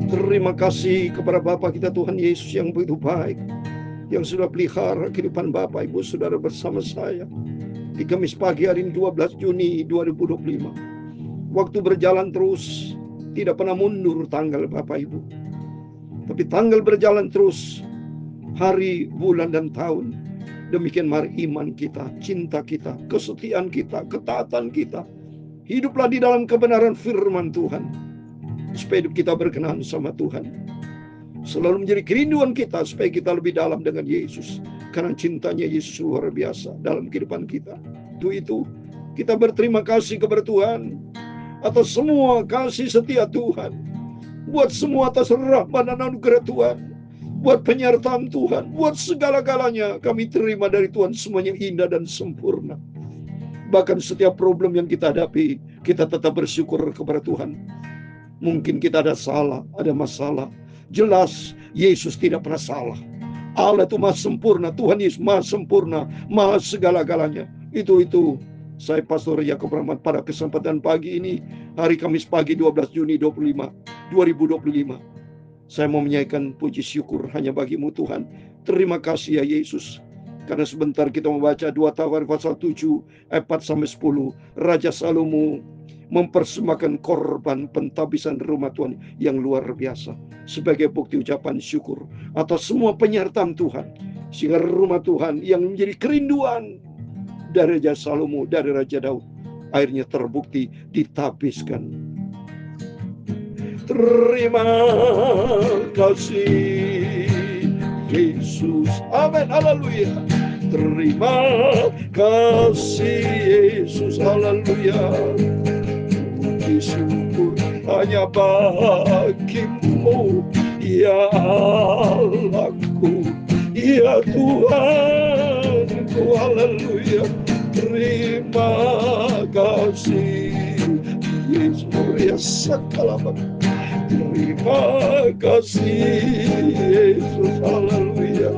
Terima kasih kepada Bapa kita Tuhan Yesus yang begitu baik, yang sudah pelihara kehidupan Bapak Ibu Saudara bersama saya di Kamis pagi hari ini 12 Juni 2025. Waktu berjalan terus, tidak pernah mundur tanggal Bapak Ibu, tapi tanggal berjalan terus, hari, bulan, dan tahun. Demikian mari iman kita, cinta kita, kesetiaan kita, ketaatan kita, hiduplah di dalam kebenaran firman Tuhan, supaya hidup kita berkenan sama Tuhan. Selalu menjadi kerinduan kita supaya kita lebih dalam dengan Yesus, karena cintanya Yesus luar biasa dalam kehidupan kita. Itu kita berterima kasih kepada Tuhan atas semua kasih setia Tuhan, buat semua atas rahmat dan anugerah Tuhan, buat penyertaan Tuhan, buat segala-galanya kami terima dari Tuhan, semuanya indah dan sempurna. Bahkan setiap problem yang kita hadapi, kita tetap bersyukur kepada Tuhan. Mungkin kita ada salah, ada masalah. Jelas Yesus tidak pernah salah. Allah itu maha sempurna, Tuhan Yesus maha sempurna, maha segala-galanya. Itu saya Pastor Yakub Rahmat pada kesempatan pagi ini, hari Kamis pagi 12 Juni 2025. Saya mau menyanyikan puji syukur hanya bagimu Tuhan. Terima kasih ya Yesus. Karena sebentar kita membaca 2 Tawarik pasal 7 ayat 4-10. Raja Salomo mempersembahkan korban pentabisan rumah Tuhan yang luar biasa sebagai bukti ucapan syukur atas semua penyertaan Tuhan, sehingga rumah Tuhan yang menjadi kerinduan dari Raja Salomo, dari Raja Daud, akhirnya terbukti ditabiskan. Terima kasih Yesus, amin, haleluya. Terima kasih Yesus, haleluya. Syukur hanya bagimu ya Allahku, ya Tuhanku, haleluya. Terima kasih Yesus, ya sakalama. Terima kasih Yesus, haleluya.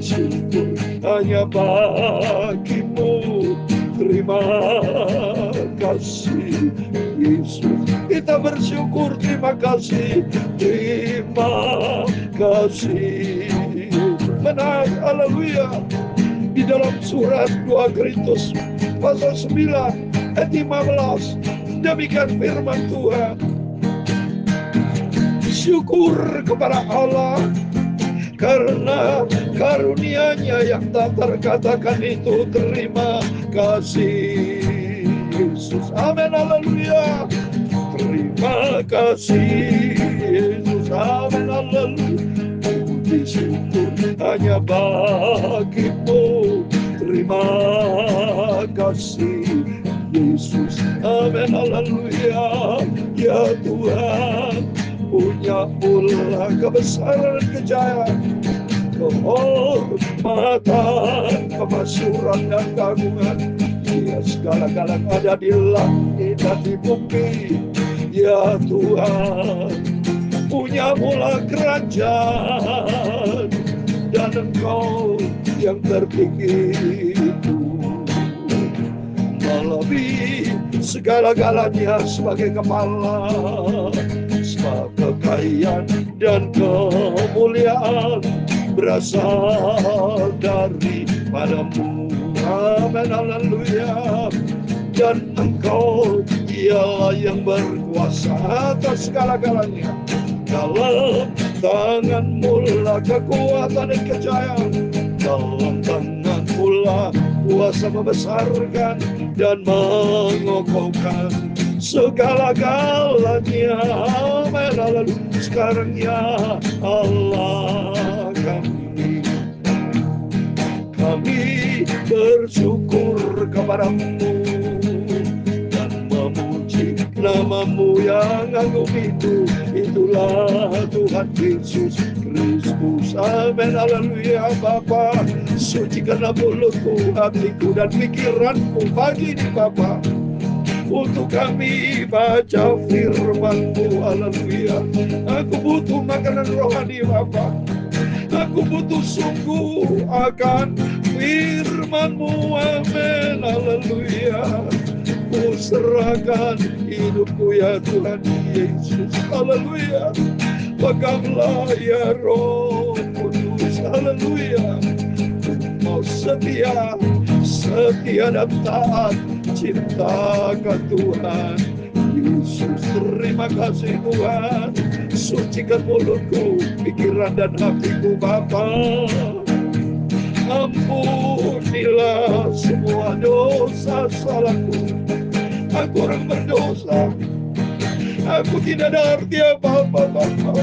Syukur hanya bagimu. Terima kasih Yesus, kita bersyukur, terima kasih menang, haleluya. Di dalam surat 2 Korintus pasal 9 ayat 15, demikian firman Tuhan. Syukur kepada Allah karena karunia-Nya yang tak terkatakan itu. Terima kasih Yesus, amin, haleluya. Terima kasih Yesus, amin, haleluya. Puji syukur hanya bagimu. Terima kasih Yesus, amin, haleluya. Ya Tuhan, punya pula kebesaran kejayaan, kehormatan, kemasyuran dan keagungan. Ya segala-galanya ada di langit dan di bumi. Ya Tuhan, punya mula kerajaan, dan Engkau yang tertinggi itu melebihi segala-galanya sebagai kepala. Sebab kekayaan dan kemuliaan berasal daripadamu, amin, haleluya. Dan Engkau ialah yang berkuasa atas segala-galanya. Dalam tangan-Mu lah kekuatan dan kejayaan, dalam tangan-Mu lah kuasa membesarkan dan mengokohkan segala-galanya, amin, haleluya. Sekarang ya Allah kami bersyukur kepadamu dan memuji nama-Mu yang agung itu. Itulah Tuhan Yesus Kristus, amin, haleluya. Bapa, sucikanlah mulutku, hatiku, dan pikiranku pagi ini Bapa, untuk kami baca firman-Mu, haleluya. Aku butuh makanan rohani Bapa. Aku butuh sungguh akan firman-Mu, amin, haleluya. Ku serahkan hidupku ya Tuhan Yesus. Haleluya. Peganglah ya Roh Kudus. Haleluya. Mau setia dan taat, cintakan Tuhan Yesus. Terima kasih Tuhan. Sucikan mulutku, pikiran dan hatiku Bapa. Ampunilah semua dosa salahku. Aku orang berdosa. Aku tidak ada arti apa-apa Bapa.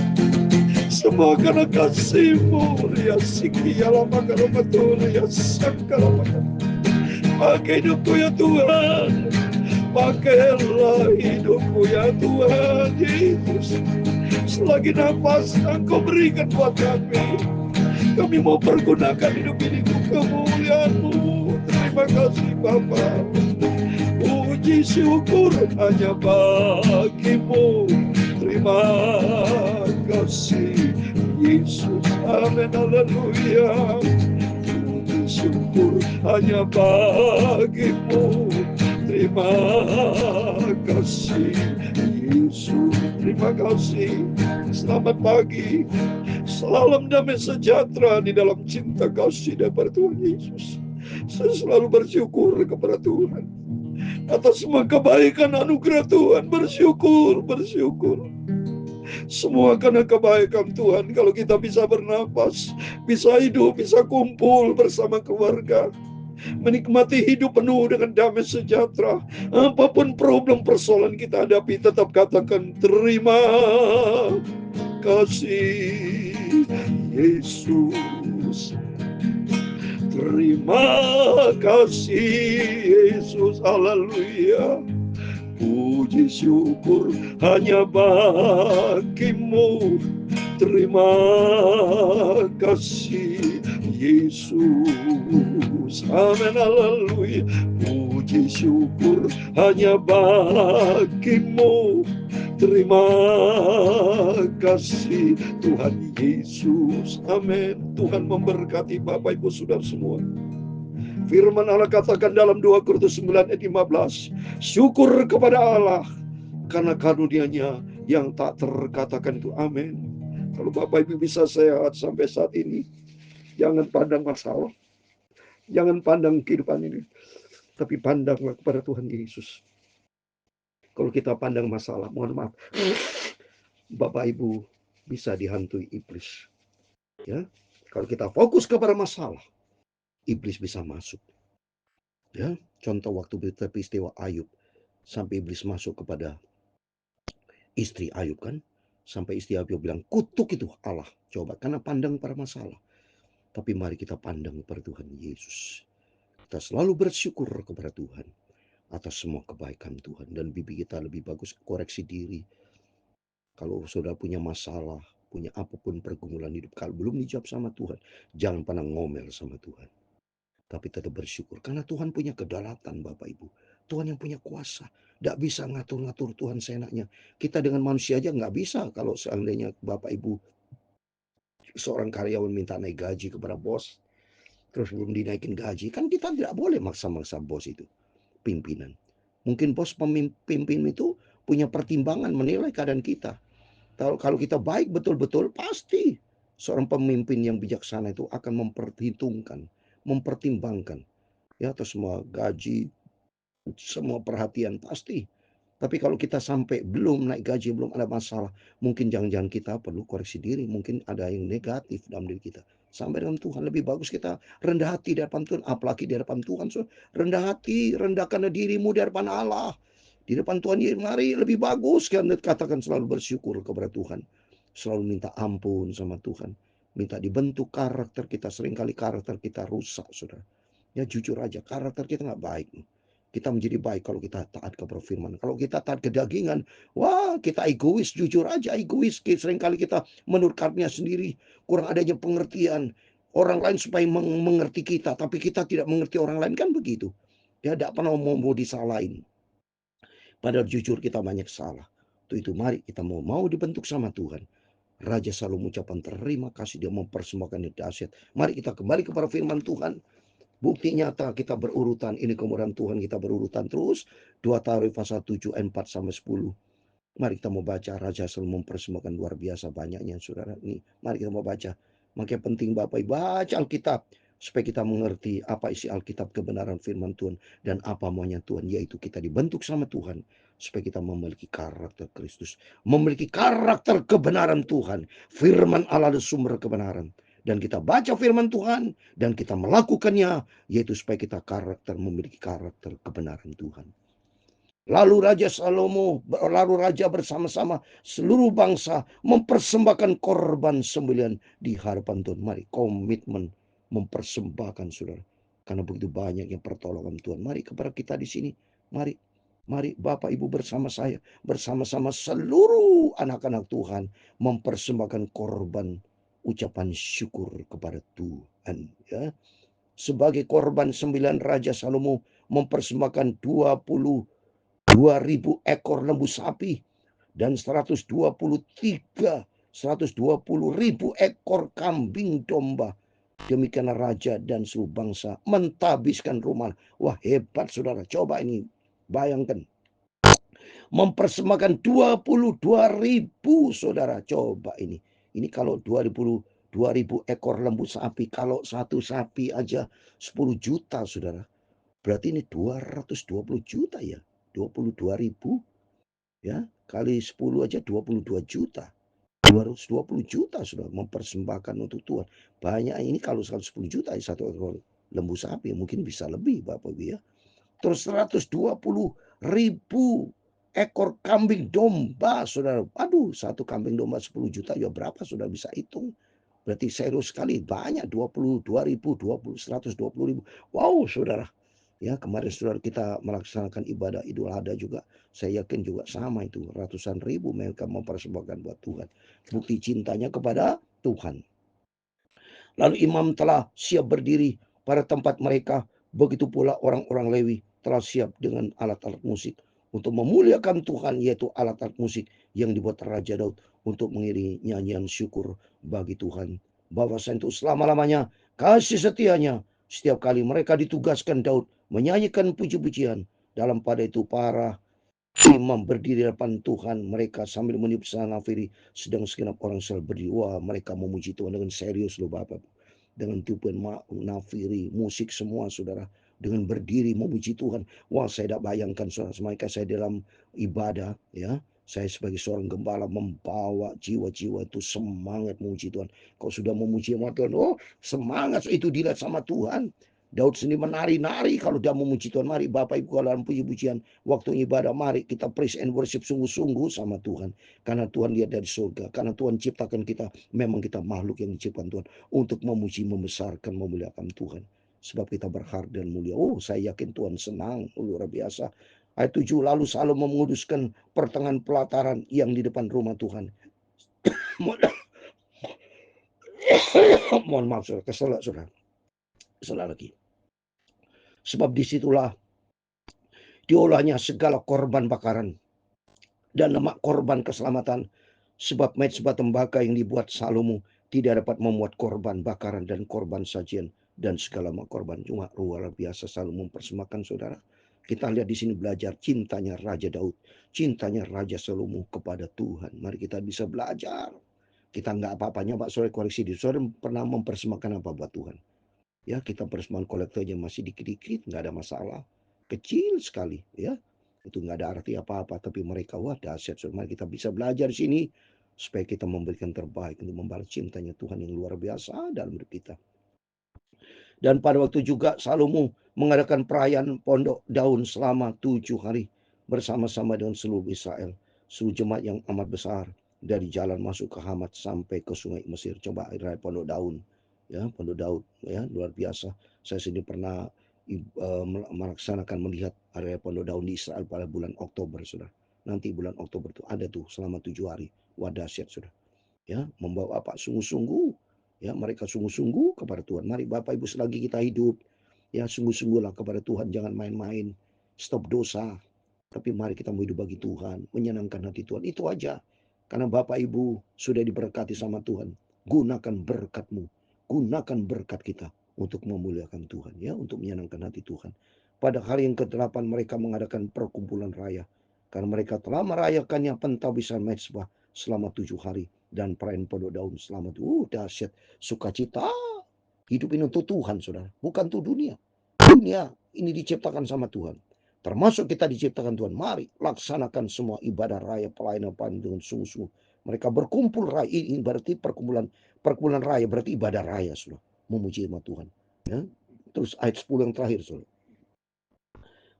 Semua karena kasih-Mu. Ya siki ya lama kalau betul ya sakala maka. Pakai hidupku ya Tuhan. Pakailah hidupku ya Tuhan Yesus. Selagi nafas Engkau berikan buat kami mau pergunakan hidup ini untuk kemuliaan-Mu. Terima kasih Bapa. Puji syukur hanya bagi-Mu. Terima kasih Yesus. Amin. Haleluya. Puji syukur hanya bagi-Mu. Terima kasih Yesus. Terima kasih. Selamat pagi. Salam damai sejahtera di dalam cinta kasih daripada Tuhan Yesus. Saya selalu bersyukur kepada Tuhan atas semua kebaikan anugerah Tuhan. Bersyukur. Semua karena kebaikan Tuhan. Kalau kita bisa bernapas, bisa hidup, bisa kumpul bersama keluarga, menikmati hidup penuh dengan damai sejahtera. Apapun problem persoalan kita hadapi, tetap katakan terima kasih Yesus. Terima kasih Yesus. Haleluya. Puji syukur hanya bagi-Mu. Terima kasih Yesus. Amin. Haleluya. Puji syukur hanya bagi-Mu. Terima kasih Tuhan Yesus. Amin. Tuhan memberkati Bapak Ibu Saudara semua. Firman Allah katakan dalam 2 Korintus 9 ayat 15, syukur kepada Allah karena karunia-Nya yang tak terkatakan itu. Amin. Kalau Bapak Ibu bisa sehat sampai saat ini, jangan pandang masalah, jangan pandang kehidupan ini, tapi pandanglah kepada Tuhan Yesus. Kalau kita pandang masalah, mohon maaf, Bapak Ibu bisa dihantui iblis. Ya, kalau kita fokus kepada masalah, iblis bisa masuk. Ya, contoh waktu peristiwa Ayub, sampai iblis masuk kepada istri Ayub kan, sampai istri Ayub bilang kutuk itu Allah. Coba, karena pandang pada masalah. Tapi mari kita pandang kepada Tuhan Yesus. Kita selalu bersyukur kepada Tuhan atas semua kebaikan Tuhan, dan bibi kita lebih bagus koreksi diri. Kalau saudara punya masalah, punya apapun pergumulan hidup, kalau belum dijawab sama Tuhan, jangan pernah ngomel sama Tuhan. Tapi tetap bersyukur, karena Tuhan punya kedaulatan Bapak Ibu. Tuhan yang punya kuasa. Tidak bisa ngatur-ngatur Tuhan seenaknya. Kita dengan manusia aja nggak bisa. Kalau seandainya Bapak Ibu, seorang karyawan minta naik gaji kepada bos, terus belum dinaikin gaji, kan kita tidak boleh maksa-maksa bos itu. Pimpinan. Mungkin bos pemimpin itu punya pertimbangan menilai keadaan kita. Kalau kita baik betul-betul, pasti seorang pemimpin yang bijaksana itu akan memperhitungkan, mempertimbangkan ya atas semua gaji, semua perhatian pasti. Tapi kalau kita sampai belum naik gaji, belum ada masalah, mungkin jangan-jangan kita perlu koreksi diri, mungkin ada yang negatif dalam diri kita. Sampai dengan Tuhan, lebih bagus kita rendah hati di hadapan Tuhan, apalagi di hadapan Tuhan. So, rendah hati, rendahkan dirimu di hadapan Allah. Di depan Tuhan, mari lebih bagus kan, katakan selalu bersyukur kepada Tuhan. Selalu minta ampun sama Tuhan. Minta dibentuk karakter kita. Seringkali karakter kita rusak, saudara. Ya jujur aja, karakter kita nggak baik. Kita menjadi baik kalau kita taat kepada firman. Kalau kita taat kedagingan, wah kita egois, jujur aja egois. Seringkali kita menurut karnia sendiri, kurang adanya pengertian. Orang lain supaya mengerti kita, tapi kita tidak mengerti orang lain, kan begitu. Ya tidak pernah mau disalahin. Padahal jujur kita banyak salah. Itu mari kita mau dibentuk sama Tuhan. Raja selalu mengucapkan terima kasih, dia mempersembahkan dahsyat. Mari kita kembali kepada firman Tuhan. Bukti nyata kita berurutan, ini kemurahan Tuhan kita berurutan terus. 2 Tawarikh pasal 7 ayat 4 sampai 10. Mari kita mau baca, Raja Salomo mempersembahkan luar biasa banyaknya, saudara. Ini, mari kita mau baca. Makanya penting Bapak Ibu baca Alkitab supaya kita mengerti apa isi Alkitab, kebenaran firman Tuhan dan apa maunya Tuhan, yaitu kita dibentuk sama Tuhan supaya kita memiliki karakter Kristus, memiliki karakter kebenaran Tuhan. Firman Allah adalah sumber kebenaran. Dan kita baca firman Tuhan dan kita melakukannya, yaitu supaya kita memiliki karakter kebenaran Tuhan. Lalu Raja bersama-sama seluruh bangsa mempersembahkan korban sembelihan di hadapan Tuhan. Mari komitmen mempersembahkan, saudara. Karena begitu banyak yang pertolongan Tuhan. Mari kepada kita di sini. Mari Bapak Ibu bersama saya, bersama-sama seluruh anak-anak Tuhan mempersembahkan korban ucapan syukur kepada Tuhan. Ya. Sebagai korban sembilan, Raja Salomo mempersembahkan 22.000 ekor lembu sapi dan 120.000 ekor kambing domba. Demikianlah raja dan seluruh bangsa mentabiskan rumah. Wah, hebat saudara. Coba ini bayangkan. Mempersembahkan 22.000 saudara. Coba ini. Ini kalau 2.000 ekor lembu sapi. Kalau satu sapi aja 10 juta saudara. Berarti ini 220 juta ya. 22.000 ya, kali 10 aja 22 juta. 220 juta sudah mempersembahkan untuk Tuhan. Banyak ini kalau 10 juta satu ekor lembu sapi, mungkin bisa lebih Bapak Ibu ya. Terus 120.000 ekor kambing domba, saudara. Aduh, satu kambing domba 10 juta ya berapa sudah bisa hitung. Berarti serius sekali, banyak. 22.000, 120.000. Wow saudara. Ya, kemarin saudara kita melaksanakan ibadah Idul Adha juga. Saya yakin juga sama itu. Ratusan ribu mereka mempersembahkan buat Tuhan. Bukti cintanya kepada Tuhan. Lalu imam telah siap berdiri pada tempat mereka. Begitu pula orang-orang Lewi telah siap dengan alat-alat musik untuk memuliakan Tuhan, yaitu alat-alat musik yang dibuat Raja Daud untuk mengiringi nyanyian syukur bagi Tuhan. Bahwasanya itu selama-lamanya kasih setianya. Setiap kali mereka ditugaskan Daud menyanyikan puji-pujian. Dalam pada itu para imam berdiri depan Tuhan mereka sambil meniup sanafiri, sedang segenap orang sel berdiri. Wah, mereka memuji Tuhan dengan serius loh Bapak. Dengan tiupan nafiri, musik semua saudara. Dengan berdiri memuji Tuhan. Wah, saya tidak bayangkan saudara, mereka saya dalam ibadah ya. Saya sebagai seorang gembala membawa jiwa-jiwa itu semangat memuji Tuhan. Kalau sudah memuji sama Tuhan, oh semangat itu dilihat sama Tuhan. Daud sendiri menari-nari kalau dia memuji Tuhan. Mari Bapak Ibu kalau dalam puji-pujian waktu ibadah, mari kita praise and worship sungguh-sungguh sama Tuhan. Karena Tuhan lihat dari surga. Karena Tuhan ciptakan kita. Memang kita makhluk yang diciptakan Tuhan. Untuk memuji, membesarkan, memuliakan Tuhan. Sebab kita berharga dan mulia. Oh, saya yakin Tuhan senang. Luar biasa. Ayat 7. Lalu Salomo menguduskan pertengahan pelataran yang di depan rumah Tuhan. Mohon maaf, saudara. Kesel lagi. Sebab disitulah diolahnya segala korban bakaran dan lemak korban keselamatan. Sebab mezbah tembaka yang dibuat Salomo tidak dapat memuat korban bakaran dan korban sajian dan segala korban. Cuma luar biasa Salomo mempersembahkan saudara. Kita lihat di sini belajar cintanya Raja Daud, cintanya Raja Salomo kepada Tuhan. Mari kita bisa belajar. Kita nggak apa-apanya Pak, saudara koreksi di saudara pernah mempersembahkan apa buat Tuhan? Ya, kita persembahan kolektor aja masih dikit-dikit, nggak ada masalah. Kecil sekali, ya. Itu nggak ada arti apa-apa, tapi mereka wah dahsyat. Mari kita bisa belajar di sini supaya kita memberikan terbaik untuk membalas cintanya Tuhan yang luar biasa dalam hidup kita. Dan pada waktu juga Salomo mengadakan perayaan pondok daun selama 7 hari bersama-sama dengan seluruh Israel, seluruh jemaat yang amat besar dari jalan masuk ke Hamat sampai ke sungai Mesir. Coba raya pondok daun. Ya, pondok Daud ya, luar biasa. Saya sendiri pernah melaksanakan melihat area pondok daun di Israel pada bulan Oktober sudah. Nanti bulan Oktober itu ada tuh selama 7 hari. Wah dahsyat sudah. Ya, membawa apa? Sungguh-sungguh. Ya, mereka sungguh-sungguh kepada Tuhan. Mari Bapak Ibu selagi kita hidup, ya sungguh-sungguhlah kepada Tuhan. Jangan main-main. Stop dosa. Tapi mari kita hidup bagi Tuhan. Menyenangkan hati Tuhan. Itu aja. Karena Bapak Ibu sudah diberkati sama Tuhan. Gunakan berkat-Mu. Gunakan berkat kita untuk memuliakan Tuhan, ya, untuk menyenangkan hati Tuhan. Pada hari yang ke-8 mereka mengadakan perkumpulan raya, karena mereka telah merayakannya pentabisan mezbah selama 7 hari dan perayaan pondok daun selama dahsyat sukacita. Hidup ini untuk Tuhan, saudara, bukan untuk dunia. Dunia ini diciptakan sama Tuhan, termasuk kita diciptakan Tuhan. Mari laksanakan semua ibadah raya pelayanan dengan sungguh-sungguh. Mereka berkumpul raya, ini berarti perkumpulan raya, berarti ibadah raya, saudara, memuji nama Tuhan, ya. Terus ayat 10 yang terakhir, saudara.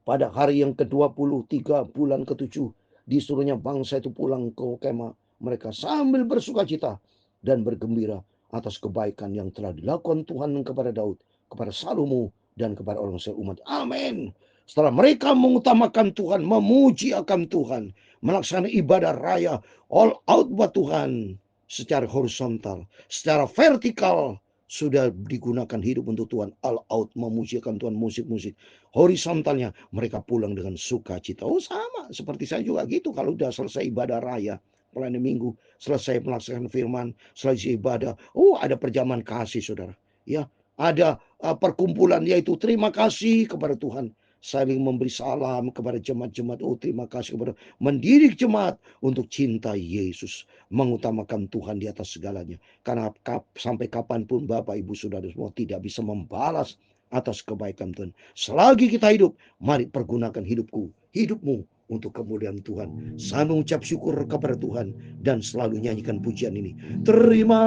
Pada hari yang ke-23 bulan ke-7 disuruhnya bangsa itu pulang ke kemah mereka sambil bersukacita dan bergembira atas kebaikan yang telah dilakukan Tuhan kepada Daud, kepada Salomo, dan kepada orang seumat. Amin. Setelah mereka mengutamakan Tuhan, memuji akan Tuhan, melaksanakan ibadah raya all out buat Tuhan secara horizontal, secara vertikal, sudah digunakan hidup untuk Tuhan, all out memujikan Tuhan, musik-musik. Horizontalnya mereka pulang dengan sukacita. Oh, sama seperti saya juga gitu. Kalau udah selesai ibadah raya, pelayanan minggu, selesai melaksanakan firman, selesai ibadah, ada perjamuan kasih, saudara. Ya, ada perkumpulan, yaitu terima kasih kepada Tuhan, saling memberi salam kepada jemaat-jemaat. Terima kasih kepada mendidik jemaat untuk cinta Yesus, mengutamakan Tuhan di atas segalanya. Karena sampai kapanpun Bapak Ibu Saudara semua tidak bisa membalas atas kebaikan Tuhan. Selagi kita hidup, mari pergunakan hidupmu untuk kemuliaan Tuhan. Saya mengucap syukur kepada Tuhan dan selalu nyanyikan pujian ini. Terima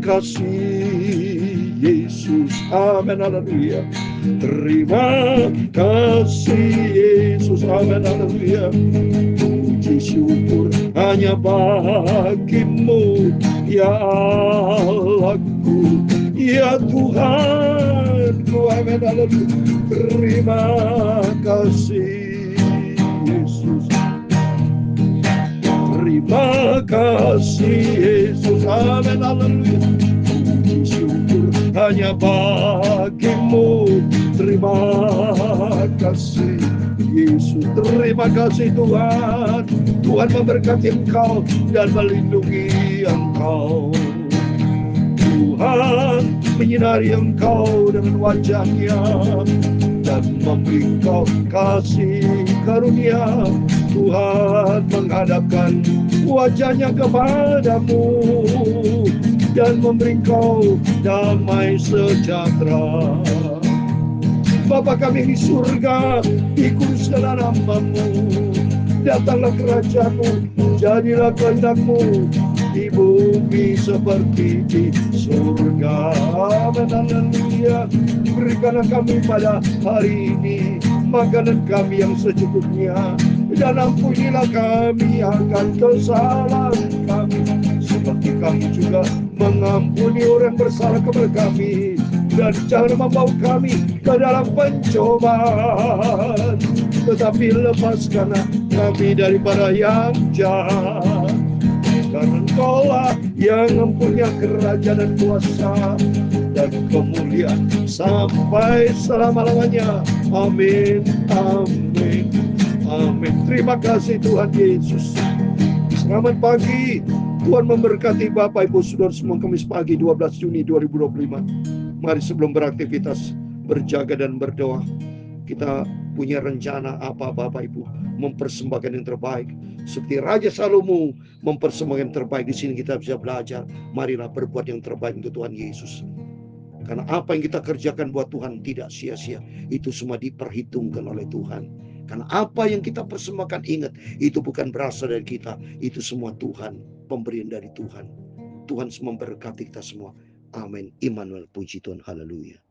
kasih Yesus. Amin, haleluya. Terima kasih Yesus. Amin, haleluya. Puji syukur hanya bagimu, ya Allahku, ya Tuhanku. Amin, haleluya. Terima kasih Yesus. Terima kasih Yesus. Amin, haleluya. Puji syukur hanya bagimu. Terima kasih Yesus. Terima kasih Tuhan. Tuhan memberkati engkau dan melindungi engkau. Tuhan menyinari engkau dengan wajahnya dan memberi engkau kasih karunia. Tuhan menghadapkan wajahnya kepadamu dan memberi engkau damai sejahtera. Bapa kami di surga, dikuduskanlah namamu. Datanglah kerajaanmu, jadilah kehendakmu di bumi seperti di surga. Amin, haleluya. Berikanlah kami pada hari ini makanan kami yang secukupnya, dan ampunilah kami akan kesalahan kami, seperti kami juga mengampuni orang bersalah kepada kami. Dan jangan membawa kami ke dalam pencobaan, tetapi lepaskanlah kami daripada yang jahat. Karena Engkaulah yang mempunyai kerajaan dan kuasa dan kemuliaan sampai selama-lamanya. Amin, amin, amin. Terima kasih Tuhan Yesus. Selamat pagi. Tuhan memberkati Bapak Ibu Saudara semua. Kamis pagi 12 Juni 2025. Mari sebelum beraktivitas, berjaga dan berdoa. Kita punya rencana apa Bapak Ibu? Mempersembahkan yang terbaik. Seperti Raja Salomo mempersembahkan yang terbaik. Di sini kita bisa belajar. Marilah berbuat yang terbaik untuk Tuhan Yesus. Karena apa yang kita kerjakan buat Tuhan tidak sia-sia. Itu semua diperhitungkan oleh Tuhan. Karena apa yang kita persembahkan, ingat, itu bukan berasal dari kita. Itu semua Tuhan, pemberian dari Tuhan. Tuhan memberkati kita semua. Amin. Immanuel, puji Tuhan. Haleluya.